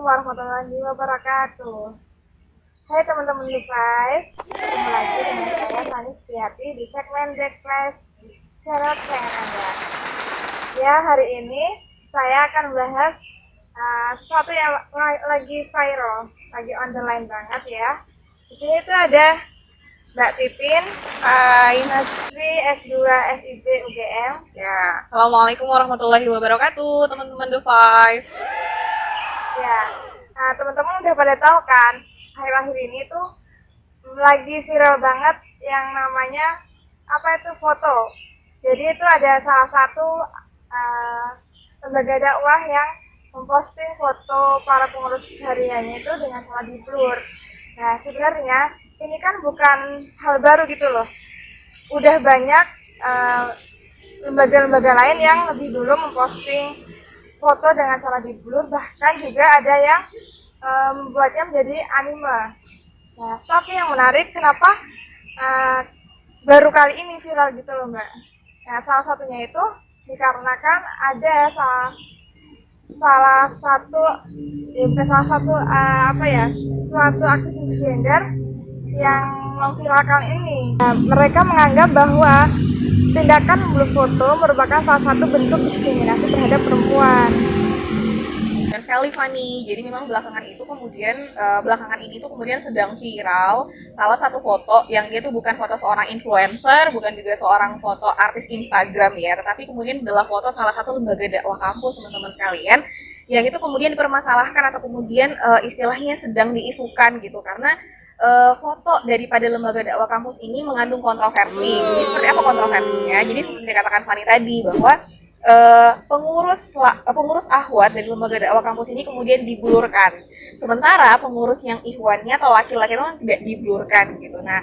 warahmatullahi wabarakatuh. Hai teman-teman Device, ketemu lagi dengan saya Fani Setiati di segmen Dekles channel kesayangan Anda. Ya, hari ini saya akan membahas sesuatu yang lagi viral, lagi on the line banget ya. Di sini tuh ada Mbak Pipin, Mahasiswi S2 FIB UGM. Ya, Assalamualaikum warahmatullahi wabarakatuh, teman-teman The Five. Ya, teman-teman udah pada tahu kan, akhir-akhir ini tuh lagi viral banget yang namanya apa itu foto. Jadi itu ada salah satu lembaga dakwah yang memposting foto para pengurus hariannya itu dengan salah di blur. Nah, sebenarnya ini kan bukan hal baru gitu loh. Udah banyak lembaga-lembaga lain yang lebih dulu memposting foto dengan cara di blur, bahkan juga ada yang membuatnya menjadi anime. Nah, tapi yang menarik kenapa baru kali ini viral gitu loh Mbak. Nah, salah satunya itu dikarenakan ada salah satu ya bukan salah satu apa ya suatu aktivis gender yang memviralkan ini. Nah, mereka menganggap bahwa tindakan memblur foto merupakan salah satu bentuk diskriminasi terhadap perempuan. Dan sekali Fani, jadi memang belakangan ini tuh kemudian sedang viral salah satu foto yang dia tuh bukan foto seorang influencer, bukan juga seorang foto artis Instagram ya, tetapi kemudian adalah foto salah satu lembaga dakwah kampus teman-teman sekalian, yang itu kemudian dipermasalahkan atau kemudian istilahnya sedang diisukan gitu karena foto daripada lembaga dakwah kampus ini mengandung kontroversi. Jadi seperti apa kontroversinya? Jadi seperti dikatakan Fani tadi bahwa pengurus Ahwat dari lembaga dakwah kampus ini kemudian diblurkan. Sementara pengurus yang ikhwannya atau laki-laki itu tidak diblurkan gitu. Nah,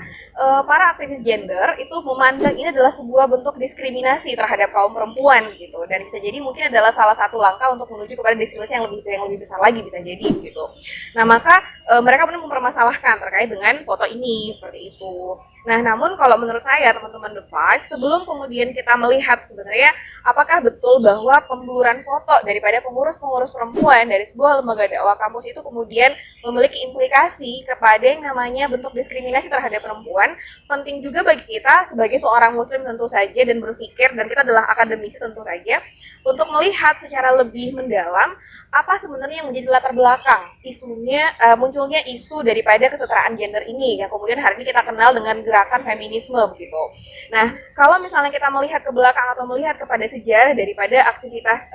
para aktivis gender itu memandang ini adalah sebuah bentuk diskriminasi terhadap kaum perempuan gitu. Dan bisa jadi mungkin adalah salah satu langkah untuk menuju kepada diskriminasi yang lebih besar lagi bisa jadi gitu. Nah, maka mereka benar mempermasalahkan terkait dengan foto ini seperti itu. Nah, namun kalau menurut saya teman-teman The Five, sebelum kemudian kita melihat sebenarnya apakah betul bahwa pembluran foto daripada pengurus-pengurus perempuan dari sebuah lembaga dakwah kampus itu kemudian memiliki implikasi kepada yang namanya bentuk diskriminasi terhadap perempuan, penting juga bagi kita sebagai seorang muslim tentu saja dan berpikir, dan kita adalah akademisi tentu saja, untuk melihat secara lebih mendalam apa sebenarnya yang menjadi latar belakang munculnya isu daripada kesetaraan gender ini yang kemudian hari ini kita kenal dengan gerakan feminisme begitu. Nah, kalau misalnya kita melihat ke belakang atau melihat kepada sejarah daripada aktivitas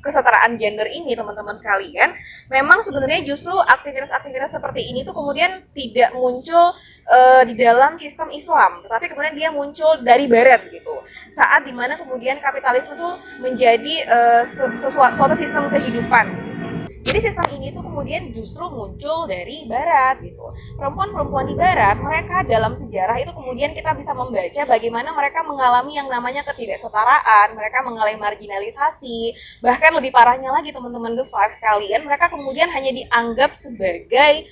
kesetaraan gender ini teman-teman sekalian, memang sebenarnya justru aktivitas-aktivitas seperti ini tuh kemudian tidak muncul di dalam sistem Islam, tetapi kemudian dia muncul dari Barat gitu. Saat dimana kemudian kapitalisme tuh menjadi suatu sistem kehidupan. Jadi sistem ini tuh kemudian justru muncul dari Barat gitu. Perempuan-perempuan di Barat, mereka dalam sejarah itu kemudian kita bisa membaca bagaimana mereka mengalami yang namanya ketidaksetaraan, mereka mengalami marginalisasi, bahkan lebih parahnya lagi teman-teman The Five sekalian, mereka kemudian hanya dianggap sebagai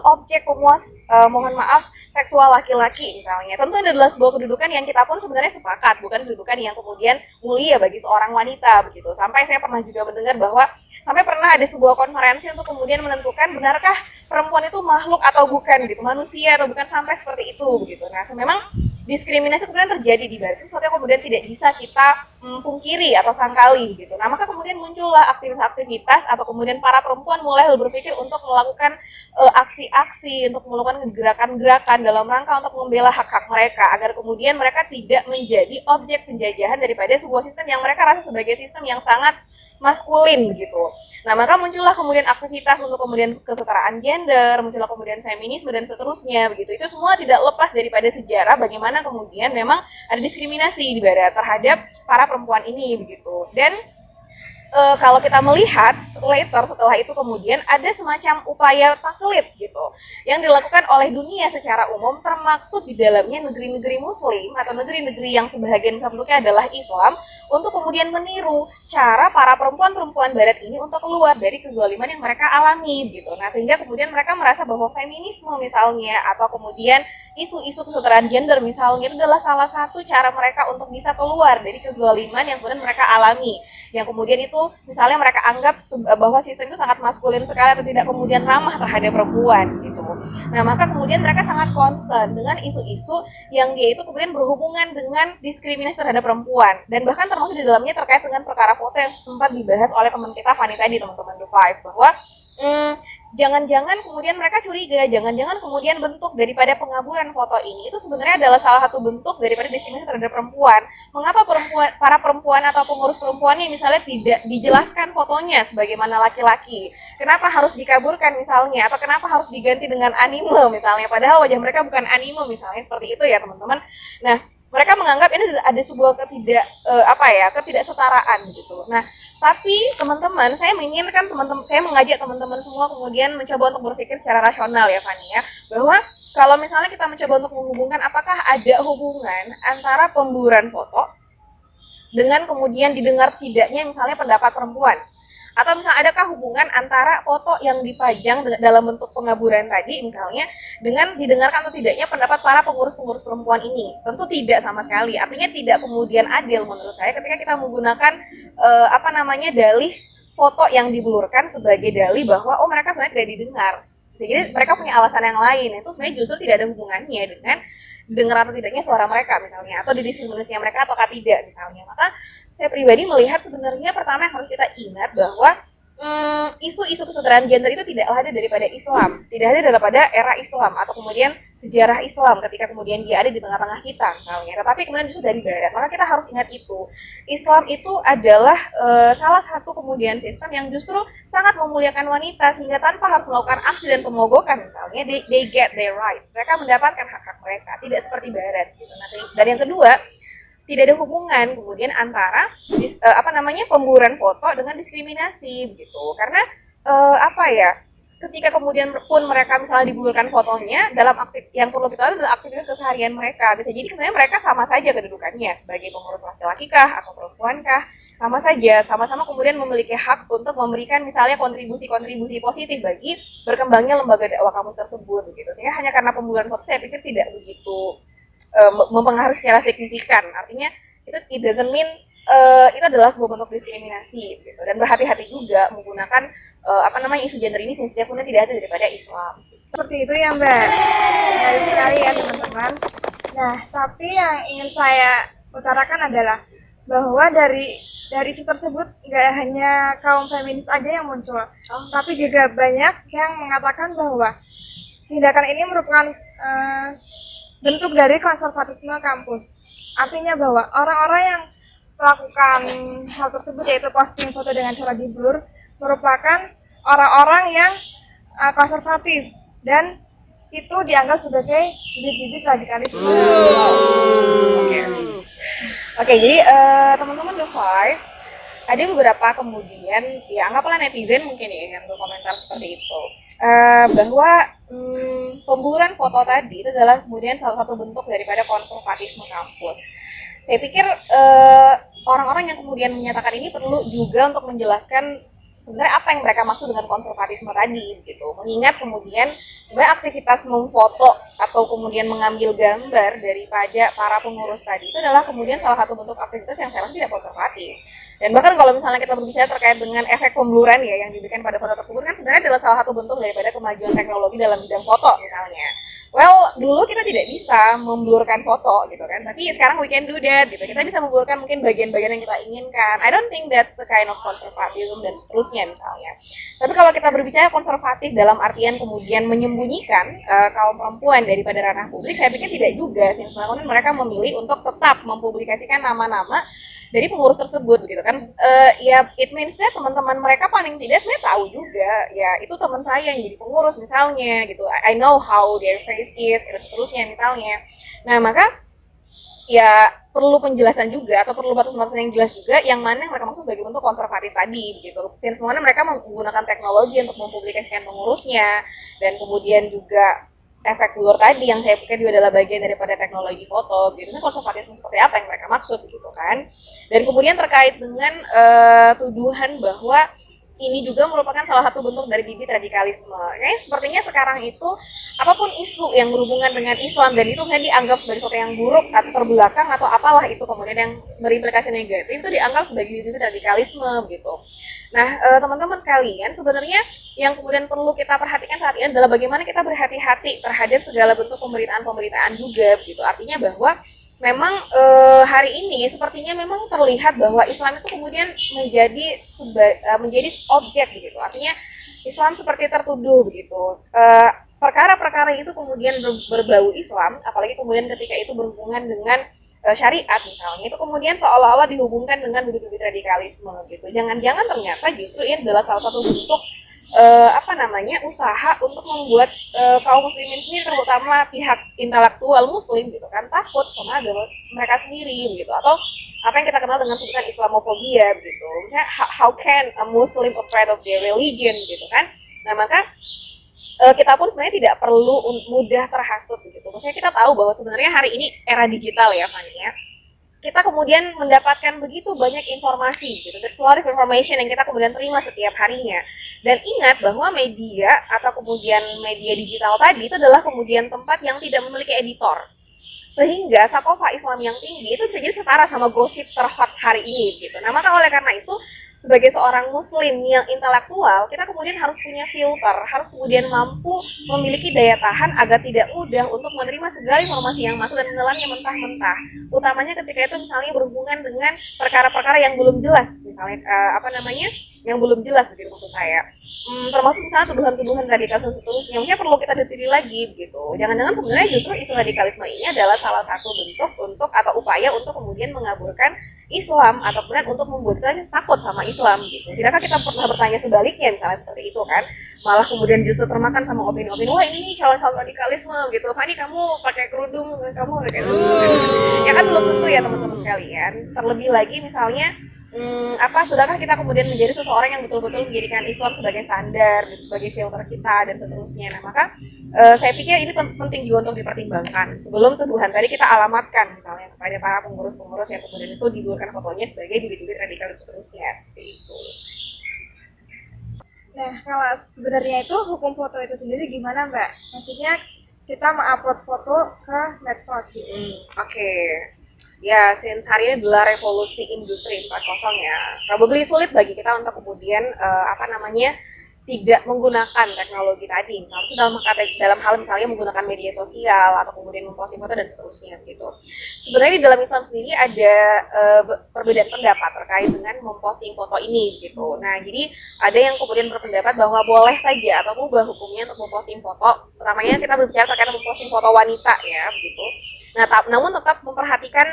objek pemuas mohon maaf seksual laki-laki misalnya. Tentu ini adalah sebuah kedudukan yang kita pun sebenarnya sepakat, bukan kedudukan yang kemudian mulia bagi seorang wanita begitu. Sampai saya pernah juga mendengar bahwa sampai pernah ada sebuah konferensi untuk kemudian menentukan benarkah perempuan itu makhluk atau bukan gitu, manusia atau bukan, sampai seperti itu begitu. Nah, memang diskriminasi sebenarnya terjadi di Barat, itu sesuatu yang kemudian tidak bisa kita pungkiri atau sangkali gitu. Nah, maka kemudian muncullah aktivitas-aktivitas atau kemudian para perempuan mulai berpikir untuk melakukan aksi-aksi, untuk melakukan gerakan-gerakan dalam rangka untuk membela hak-hak mereka agar kemudian mereka tidak menjadi objek penjajahan daripada sebuah sistem yang mereka rasa sebagai sistem yang sangat maskulin gitu. Nah, maka muncullah kemudian aktivitas untuk kemudian kesetaraan gender, muncullah kemudian feminisme dan seterusnya begitu. Itu semua tidak lepas daripada sejarah bagaimana kemudian memang ada diskriminasi di Barat terhadap para perempuan ini begitu. Dan kalau kita melihat later setelah itu kemudian ada semacam upaya taklid gitu yang dilakukan oleh dunia secara umum, termaksud di dalamnya negeri-negeri muslim atau negeri-negeri yang sebahagian penduduknya adalah Islam, untuk kemudian meniru cara para perempuan-perempuan Barat ini untuk keluar dari kezaliman yang mereka alami gitu. Nah, sehingga kemudian mereka merasa bahwa feminisme misalnya atau kemudian isu-isu kesetaraan gender misalnya itu adalah salah satu cara mereka untuk bisa keluar dari kezaliman yang kemudian mereka alami, yang kemudian itu misalnya mereka anggap bahwa sistem itu sangat maskulin sekali atau tidak kemudian ramah terhadap perempuan gitu. Nah maka kemudian mereka sangat concern dengan isu-isu yang dia itu kemudian berhubungan dengan diskriminasi terhadap perempuan, dan bahkan termasuk di dalamnya terkait dengan perkara foto yang sempat dibahas oleh teman kita Fani tadi, teman-teman The Five, bahwa jangan-jangan kemudian mereka curiga, jangan-jangan kemudian bentuk daripada pengaburan foto ini itu sebenarnya adalah salah satu bentuk daripada diskriminasi terhadap perempuan. Mengapa para perempuan atau pengurus perempuan ini misalnya tidak dijelaskan fotonya sebagaimana laki-laki? Kenapa harus dikaburkan misalnya? Atau kenapa harus diganti dengan anime misalnya? Padahal wajah mereka bukan anime misalnya, seperti itu ya teman-teman. Nah, mereka menganggap ini ada sebuah ketidaksetaraan gitu. Nah, tapi teman-teman, saya menginginkan saya mengajak teman-teman semua kemudian mencoba untuk berpikir secara rasional ya Fani ya, bahwa kalau misalnya kita mencoba untuk menghubungkan apakah ada hubungan antara pemburuan foto dengan kemudian didengar tidaknya misalnya pendapat perempuan, atau misalnya adakah hubungan antara foto yang dipajang dalam bentuk pengaburan tadi misalnya dengan didengarkan atau tidaknya pendapat para pengurus-pengurus perempuan ini? Tentu tidak sama sekali. Artinya tidak kemudian adil menurut saya ketika kita menggunakan dalih foto yang diblurkan sebagai dalih bahwa mereka sebenarnya tidak didengar. Jadi mereka punya alasan yang lain. Itu sebenarnya justru tidak ada hubungannya dengan dengar atau tidaknya suara mereka misalnya, atau diskriminasinya mereka ataukah tidak misalnya. Maka saya pribadi melihat sebenarnya pertama yang harus kita ingat bahwa isu-isu kesetaraan gender itu tidak ada daripada Islam, tidak ada daripada era Islam atau kemudian sejarah Islam ketika kemudian dia ada di tengah-tengah kita misalnya, tetapi kemudian justru dari barat. Maka kita harus ingat itu, Islam itu adalah salah satu kemudian sistem yang justru sangat memuliakan wanita sehingga tanpa harus melakukan aksi dan pemogokan misalnya, they get their right, mereka mendapatkan hak-hak mereka, tidak seperti barat gitu. Nah, dan yang kedua, tidak ada hubungan kemudian antara pemburuan foto dengan diskriminasi gitu, karena ketika kemudian pun mereka misalnya dibuburkan fotonya dalam yang perlu kita tahu adalah aktivitas keseharian mereka, bisa jadi sebenarnya mereka sama saja kedudukannya sebagai pengurus laki-laki kah atau perempuan kah, sama saja, sama-sama kemudian memiliki hak untuk memberikan misalnya kontribusi-kontribusi positif bagi berkembangnya lembaga dakwah kampus tersebut gitu. Sehingga hanya karena pemburuan foto saya pikir tidak begitu mempengaruhi secara signifikan. Artinya itu it doesn't mean itu adalah sebuah bentuk diskriminasi gitu. Dan berhati-hati juga menggunakan isu gender ini sehingga kemudian tidak ada daripada Islam. Seperti itu ya Mbak. Menarik sekali ya teman-teman. Nah, tapi yang ingin saya utarakan adalah bahwa dari isu tersebut nggak hanya kaum feminis aja yang muncul, tapi juga banyak yang mengatakan bahwa tindakan ini merupakan bentuk dari konservatisme kampus. Artinya bahwa orang-orang yang melakukan hal tersebut, yaitu posting foto dengan cara di-blur, merupakan orang-orang yang konservatif dan itu dianggap sebagai bibit-bibit radikalisme. Oke, jadi teman-teman The Five, ada beberapa kemudian ya anggaplah netizen mungkin ya yang berkomentar seperti itu, bahwa pemburuan foto tadi itu adalah kemudian salah satu bentuk daripada konservatisme kampus. Saya pikir orang-orang yang kemudian menyatakan ini perlu juga untuk menjelaskan sebenarnya apa yang mereka maksud dengan konservatisme tadi gitu. Mengingat kemudian sebenarnya aktivitas memfoto atau kemudian mengambil gambar daripada para pengurus tadi itu adalah kemudian salah satu bentuk aktivitas yang saya rasa tidak konservatif. Dan bahkan kalau misalnya kita berbicara terkait dengan efek pembluran ya yang diberikan pada foto tersebut, kan sebenarnya adalah salah satu bentuk daripada kemajuan teknologi dalam bidang foto misalnya. Well, dulu kita tidak bisa memblurkan foto gitu kan, tapi sekarang we can do that gitu. Kita bisa memblurkan mungkin bagian-bagian yang kita inginkan. I don't think that's a kind of conservatism dan seterusnya misalnya. Tapi kalau kita berbicara konservatif dalam artian kemudian menyembunyikan kaum perempuan daripada ranah publik, saya pikir tidak juga. Sehingga mereka memilih untuk tetap mempublikasikan nama-nama dari pengurus tersebut gitu kan. Ya it means that teman-teman mereka paling tidak sebenarnya tahu juga ya itu teman saya yang jadi pengurus misalnya gitu. I know how their face is dan seterusnya misalnya. Nah maka ya perlu penjelasan juga atau perlu batas-batasan yang jelas juga yang mana yang mereka maksud sebagai bentuk konservatif tadi gitu. Since mana mereka menggunakan teknologi untuk mempublikasikan pengurusnya, dan kemudian juga efek blur tadi yang saya pikir juga adalah bagian daripada teknologi foto gitu. Nah, konservatisme seperti apa yang mereka maksud gitu kan. Dan kemudian terkait dengan tuduhan bahwa ini juga merupakan salah satu bentuk dari bibit radikalisme. Kayaknya sepertinya sekarang itu apapun isu yang berhubungan dengan Islam dan itu kemudian dianggap sebagai sesuatu yang buruk atau terbelakang atau apalah itu kemudian yang berimplikasi negatif itu dianggap sebagai bibit radikalisme gitu. Nah, teman-teman sekalian, sebenarnya yang kemudian perlu kita perhatikan saat ini adalah bagaimana kita berhati-hati terhadap segala bentuk pemberitaan-pemberitaan juga gitu. Artinya bahwa memang hari ini sepertinya memang terlihat bahwa Islam itu kemudian menjadi objek begitu. Artinya Islam seperti tertuduh begitu. Perkara-perkara itu kemudian berbau Islam, apalagi kemudian ketika itu berhubungan dengan syariat misalnya, itu kemudian seolah-olah dihubungkan dengan bibit-bibit radikalisme gitu. Jangan-jangan ternyata justru ini adalah salah satu bentuk usaha untuk membuat kaum muslimin sendiri, terutama pihak intelektual muslim gitu kan, takut sama agama mereka sendiri gitu, atau apa yang kita kenal dengan sebutan Islamofobia gitu. Misalnya how can a Muslim afraid of their religion gitu kan. Nah maka kita pun sebenarnya tidak perlu mudah terhasut gitu. Maksudnya kita tahu bahwa sebenarnya hari ini era digital ya Fanny ya, kita kemudian mendapatkan begitu banyak informasi gitu. There's a lot of information yang kita kemudian terima setiap harinya. Dan ingat bahwa media atau kemudian media digital tadi itu adalah kemudian tempat yang tidak memiliki editor. Sehingga sakofa Islam yang tinggi itu bisa jadi setara sama gosip terhot hari ini gitu. Nah, maka oleh karena itu sebagai seorang muslim yang intelektual, kita kemudian harus punya filter, harus kemudian mampu memiliki daya tahan agar tidak mudah untuk menerima segala informasi yang masuk dan menelannya mentah-mentah. Utamanya ketika itu misalnya berhubungan dengan perkara-perkara yang belum jelas, misalnya yang belum jelas begitu maksud saya. Termasuk misalnya tuduhan-tuduhan radikal dan seterusnya, maksudnya perlu kita detail lagi gitu. Jangan-jangan sebenarnya justru isu radikalisme ini adalah salah satu bentuk untuk atau upaya untuk kemudian mengaburkan Islam atau kemudian untuk membuat kita takut sama Islam gitu. Tidakkah kita pernah bertanya sebaliknya misalnya seperti itu kan? Malah kemudian justru termakan sama opini-opini, wah ini calon-calon radikalisme gitu. Fani kamu pakai kerudung, kamu kayak gitu. Ya kan belum tentu ya teman-teman sekalian. Terlebih lagi misalnya sudahkah kita kemudian menjadi seseorang yang betul-betul menjadikan Islam sebagai standar, sebagai filter kita dan seterusnya. Nah maka saya pikir ini penting juga untuk dipertimbangkan sebelum tuduhan tadi kita alamatkan misalnya kepada para pengurus-pengurus yang kemudian itu dibuatkan fotonya sebagai bibit-bibit radikal dan seterusnya seperti itu. Nah, kalau sebenarnya itu hukum foto itu sendiri gimana Mbak? Maksudnya kita mengupload foto ke medsos gitu. Oke. Ya, since hari ini adalah revolusi industri 4.0 ya, probably sulit bagi kita untuk kemudian tidak menggunakan teknologi tadi, misalnya dalam hal misalnya menggunakan media sosial atau kemudian memposting foto dan seterusnya gitu. Sebenarnya di dalam Islam sendiri ada perbedaan pendapat terkait dengan memposting foto ini gitu. Nah, jadi ada yang kemudian berpendapat bahwa boleh saja atau mubah hukumnya untuk memposting foto, utamanya kita berbicara terkait memposting foto wanita ya gitu. Nah, namun tetap memperhatikan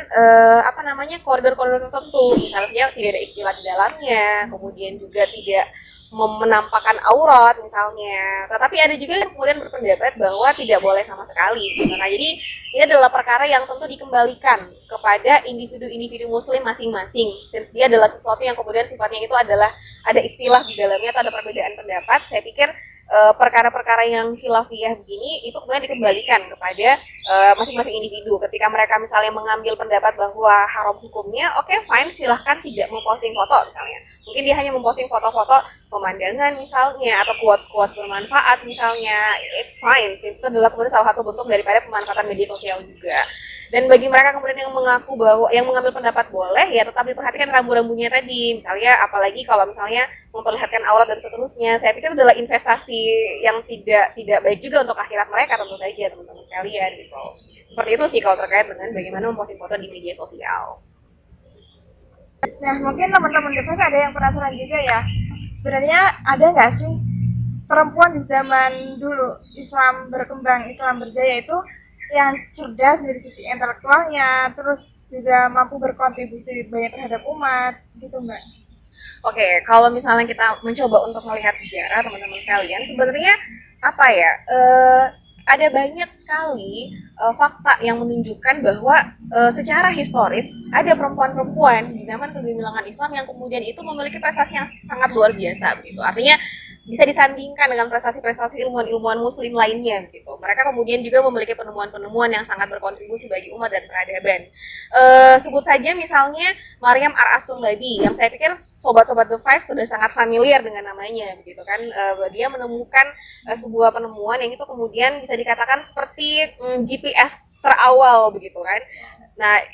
koridor-koridor tertentu, misalnya tidak ada istilah di dalamnya, kemudian juga tidak menampakkan aurat misalnya. Tetapi ada juga yang kemudian berpendapat bahwa tidak boleh sama sekali. Nah, jadi ini adalah perkara yang tentu dikembalikan kepada individu-individu muslim masing-masing. Since dia adalah sesuatu yang kemudian sifatnya itu adalah ada istilah di dalamnya atau ada perbedaan pendapat, saya pikir perkara-perkara yang khilafiyah begini itu kemudian dikembalikan kepada masing-masing individu. Ketika mereka misalnya mengambil pendapat bahwa haram hukumnya, oke, fine, silahkan tidak memposting foto misalnya. Mungkin dia hanya memposting foto-foto pemandangan misalnya atau quotes-quotes bermanfaat misalnya, it's fine. Itu adalah kemudian salah satu bentuk daripada pemanfaatan media sosial juga. Dan bagi mereka kemudian yang mengaku bahwa yang mengambil pendapat boleh, ya tetap diperhatikan rambu-rambunya tadi. Misalnya apalagi kalau misalnya memperlihatkan aurat dan seterusnya, saya pikir adalah investasi yang tidak baik juga untuk akhirat mereka tentu saja teman-teman sekalian gitu. Seperti itu sih kalau terkait dengan bagaimana memposting foto di media sosial. Nah, mungkin teman-teman di ada yang penasaran juga ya. Sebenarnya ada nggak sih perempuan di zaman dulu Islam berkembang, Islam berjaya itu yang cerdas dari sisi intelektualnya, terus juga mampu berkontribusi banyak terhadap umat, gitu Mbak? Oke, kalau misalnya kita mencoba untuk melihat sejarah teman-teman sekalian, sebenarnya ada banyak sekali fakta yang menunjukkan bahwa secara historis ada perempuan-perempuan di zaman kegemilangan Islam yang kemudian itu memiliki prestasi yang sangat luar biasa begitu. Artinya bisa disandingkan dengan prestasi-prestasi ilmuwan-ilmuwan muslim lainnya gitu. Mereka kemudian juga memiliki penemuan-penemuan yang sangat berkontribusi bagi umat dan peradaban. Sebut saja misalnya Maryam Ar-Asturlabi yang saya pikir sobat-sobat The Five sudah sangat familiar dengan namanya begitu kan. Dia menemukan sebuah penemuan yang itu kemudian bisa dikatakan seperti GPS terawal begitu kan. Nah,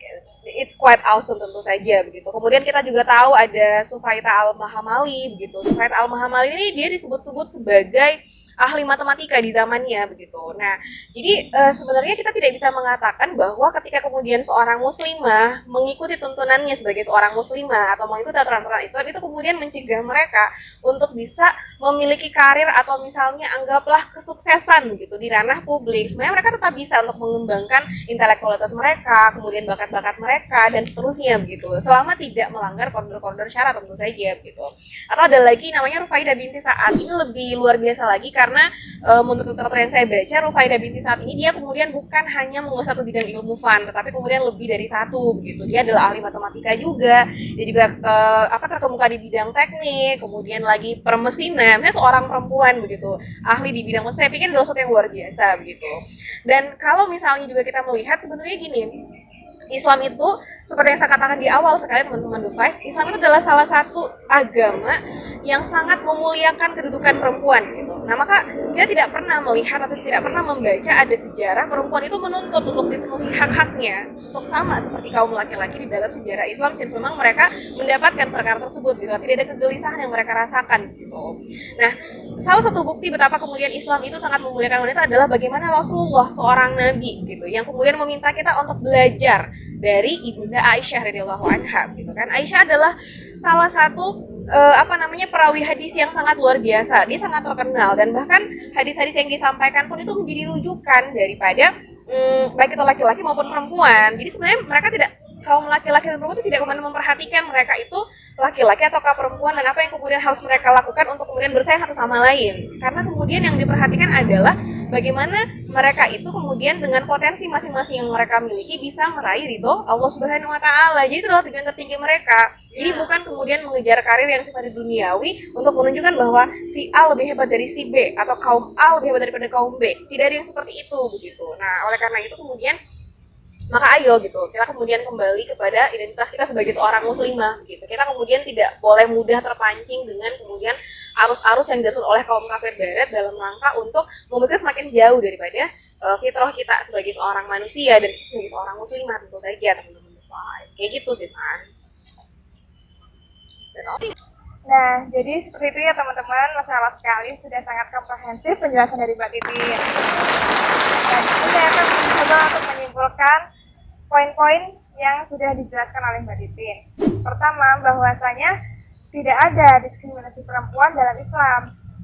it's quite awesome tentu saja begitu. Kemudian kita juga tahu ada Sufaita Al-Mahamali begitu. Sufaita Al-Mahamali ini dia disebut-sebut sebagai ahli matematika di zamannya begitu. Nah, jadi sebenarnya kita tidak bisa mengatakan bahwa ketika kemudian seorang muslimah mengikuti tuntunannya sebagai seorang muslimah atau mengikuti aturan-aturan Islam itu kemudian mencegah mereka untuk bisa memiliki karir atau misalnya anggaplah kesuksesan begitu di ranah publik. Sebenarnya mereka tetap bisa untuk mengembangkan intelektualitas mereka, kemudian bakat-bakat mereka dan seterusnya begitu. Selama tidak melanggar koridor-koridor syarat tentu saja begitu. Atau ada lagi namanya Rufaidah binti Sa'ad. Ini lebih luar biasa lagi karena menurut literatur yang saya baca, Rufaidah binti Sa'ad ini dia kemudian bukan hanya menguasai satu bidang ilmu fun, tetapi kemudian lebih dari satu begitu. Dia adalah ahli matematika juga, dia juga terkemuka di bidang teknik, kemudian lagi permesinan. Dia seorang perempuan begitu, ahli di bidang mesin. Saya pikir adalah sesuatu yang luar biasa begitu. Dan kalau misalnya juga kita melihat sebenarnya gini, Islam itu seperti yang saya katakan di awal sekali teman-teman The Five, Islam itu adalah salah satu agama yang sangat memuliakan kedudukan perempuan gitu. Nah maka kita tidak pernah melihat atau tidak pernah membaca ada sejarah perempuan itu menuntut untuk dipenuhi hak-haknya untuk sama seperti kaum laki-laki di dalam sejarah Islam, since memang mereka mendapatkan perkara tersebut gitu. Tidak ada kegelisahan yang mereka rasakan gitu. Nah, salah satu bukti betapa kemudian Islam itu sangat memuliakan wanita adalah bagaimana Rasulullah seorang nabi gitu yang kemudian meminta kita untuk belajar dari ibunda Aisyah radhiyallahu anha gitu kan. Aisyah adalah salah satu perawi hadis yang sangat luar biasa. Dia sangat terkenal dan bahkan hadis-hadis yang disampaikan pun itu menjadi rujukan daripada baik itu laki-laki maupun perempuan. Jadi sebenarnya mereka tidak, kaum laki-laki dan perempuan itu tidak kemudian memperhatikan mereka itu laki-laki ataukah perempuan dan apa yang kemudian harus mereka lakukan untuk kemudian bersaing satu sama lain. Karena kemudian yang diperhatikan adalah bagaimana mereka itu kemudian dengan potensi masing-masing yang mereka miliki bisa meraih ridho Allah Subhanahu wa taala. Jadi itu adalah tujuan tertinggi mereka. Jadi bukan kemudian mengejar karir yang sifatnya duniawi untuk menunjukkan bahwa si A lebih hebat dari si B atau kaum A lebih hebat daripada kaum B. Tidak ada yang seperti itu begitu. Nah, oleh karena itu kemudian maka ayo gitu kita kemudian kembali kepada identitas kita sebagai seorang muslimah gitu. Kita kemudian tidak boleh mudah terpancing dengan kemudian arus-arus yang diatur oleh kaum kafir barat dalam rangka untuk membuat kita semakin jauh daripada fitrah kita sebagai seorang manusia dan sebagai seorang muslimah tentu saja teman-teman. Kayak gitu sih kan. Nah, jadi seperti itu ya teman-teman, masalah sekali, sudah sangat komprehensif penjelasan dari Mbak Titin. Dan itu saya akan mencoba untuk menyimpulkan poin-poin yang sudah dijelaskan oleh Mbak Titin. Pertama, bahwasanya tidak ada diskriminasi perempuan dalam Islam.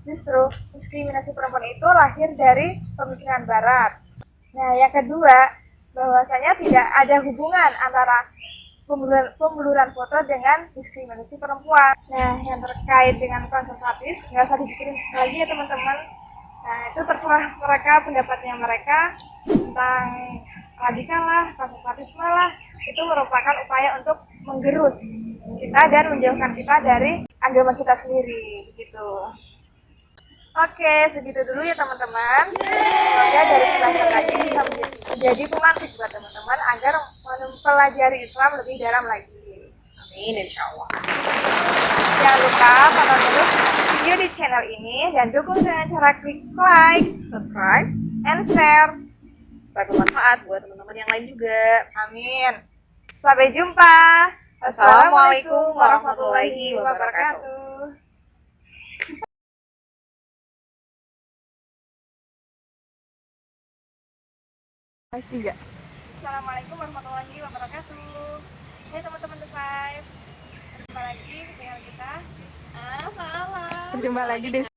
Justru diskriminasi perempuan itu lahir dari pemikiran Barat. Nah, yang kedua, bahwasanya tidak ada hubungan antara pembuluran foto dengan diskriminasi perempuan. Nah, yang terkait dengan konservatif, nggak usah dipikirin lagi ya teman-teman. Nah, itu terserah mereka, pendapatnya mereka tentang radikal lah, konservatisme lah, itu merupakan upaya untuk menggerus kita dan menjauhkan kita dari agama kita sendiri, gitu. Oke, segitu dulu ya teman-teman. Semoga dari pelajaran tadi bisa menjadi pemantik buat teman-teman agar mempelajari Islam lebih dalam lagi. Amin, insya Allah. Jangan lupa tonton terus video di channel ini dan dukung dengan cara klik like, subscribe, and share Supaya bermanfaat buat teman-teman yang lain juga. Amin. Sampai jumpa. Assalamualaikum warahmatullahi wabarakatuh. Assalamualaikum warahmatullahi wabarakatuh. Hai teman-teman The Five, berjumpa lagi dengan kita. Salam. Berjumpa lagi di